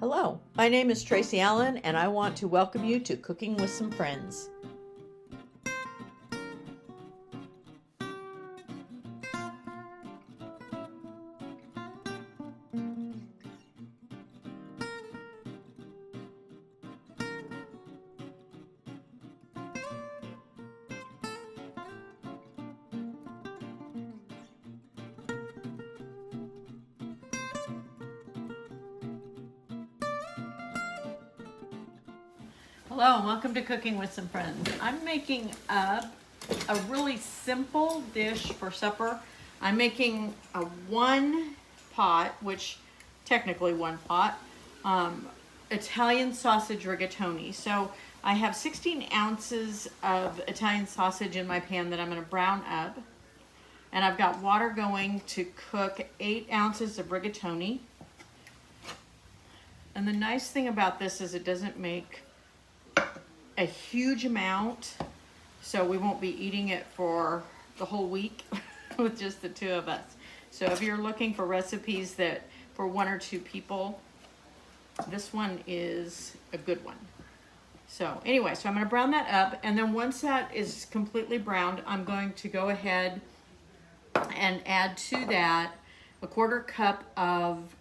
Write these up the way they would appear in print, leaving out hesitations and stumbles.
Hello, my name is Tracy Allen, and I want to welcome you to Cooking with Some Friends. Hello and welcome to Cooking with Some Friends. I'm making up a really simple dish for supper. I'm making a one pot, which technically one pot, Italian sausage rigatoni. So I have 16 ounces of Italian sausage in my pan that I'm going to brown up. And I've got water going to cook 8 ounces of rigatoni. And the nice thing about this is it doesn't make a huge amount, so we won't be eating it for the whole week with just the two of us. So if you're looking for recipes that for one or two people, this one is a good one. So anyway, so I'm going to brown that up, and then once that is completely browned, I'm going to go ahead and add to that a 1/4 cup of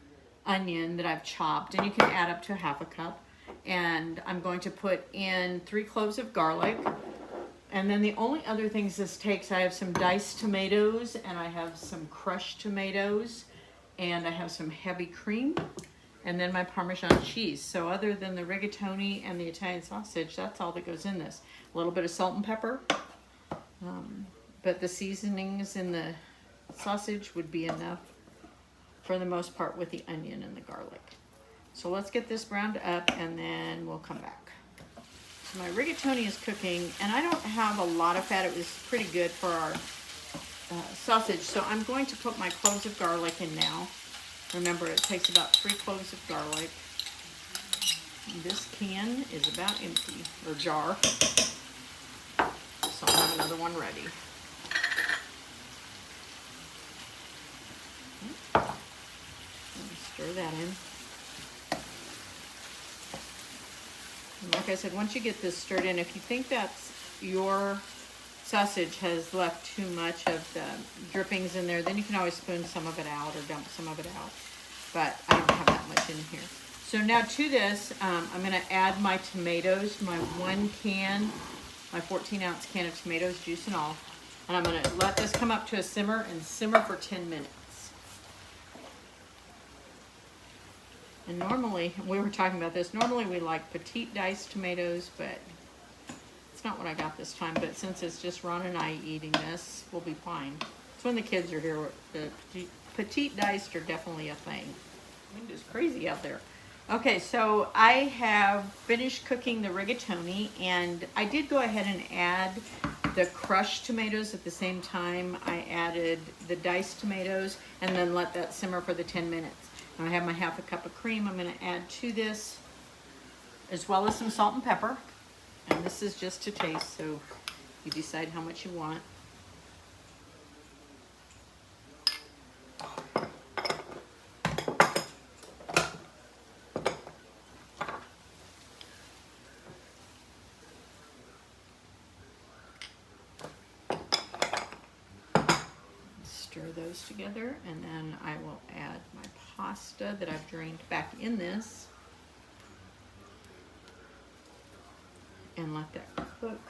onion that I've chopped, and you can add up to 1/2 cup. And I'm going to put in 3 cloves of garlic. And then the only other things this takes, I have some diced tomatoes, and I have some crushed tomatoes, and I have some heavy cream, and then my Parmesan cheese. So other than the rigatoni and the Italian sausage, that's all that goes in this. A little bit of salt and pepper, but the seasonings in the sausage would be enough for the most part with the onion and the garlic. So let's get this browned up and then we'll come back. So my rigatoni is cooking, and I don't have a lot of fat. It was pretty good for our sausage. So I'm going to put my cloves of garlic in now. Remember, it takes about 3 cloves of garlic. And this can is about empty, or jar. So I'll have another one ready. Stir that in. And like I said, once you get this stirred in, if you think that your sausage has left too much of the drippings in there, then you can always spoon some of it out or dump some of it out. But I don't have that much in here. So now to this, I'm going to add my tomatoes, my 1 can, my 14-ounce can of tomatoes, juice and all. And I'm going to let this come up to a simmer and simmer for 10 minutes. And normally, we were talking about this, normally we like petite diced tomatoes, but it's not what I got this time. But since it's just Ron and I eating this, we'll be fine. It's when the kids are here, the petite diced are definitely a thing. Wind is crazy out there. Okay, so I have finished cooking the rigatoni, and I did go ahead and add the crushed tomatoes at the same time. I added the diced tomatoes and then let that simmer for the 10 minutes. I have my 1/2 cup of cream I'm going to add to this, as well as some salt and pepper. And this is just to taste, so you decide how much you want. Stir those together, and then I will add my pasta that I've drained back in this and let that cook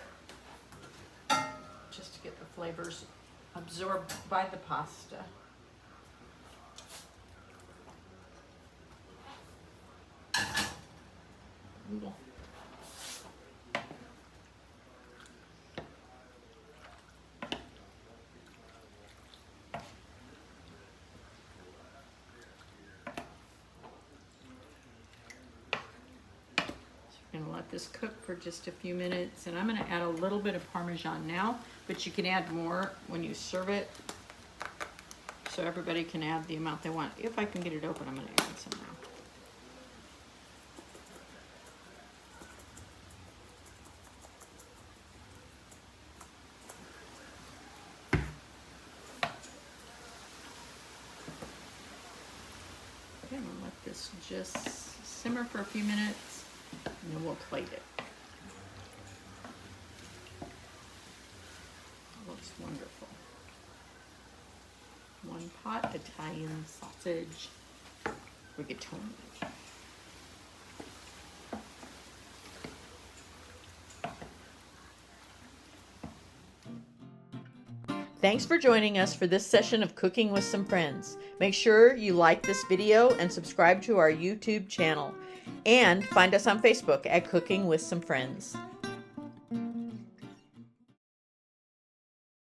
just to get the flavors absorbed by the pasta. Ooh. I'm going to let this cook for just a few minutes, and I'm going to add a little bit of Parmesan now, but you can add more when you serve it, so everybody can add the amount they want. If I can get it open, I'm going to add some now. Okay, I'm going to let this just simmer for a few minutes, and then we'll plate it. It looks wonderful. One pot Italian sausage rigatoni. Thanks for joining us for this session of Cooking with Some Friends. Make sure you like this video and subscribe to our YouTube channel. And find us on Facebook at Cooking with Some Friends.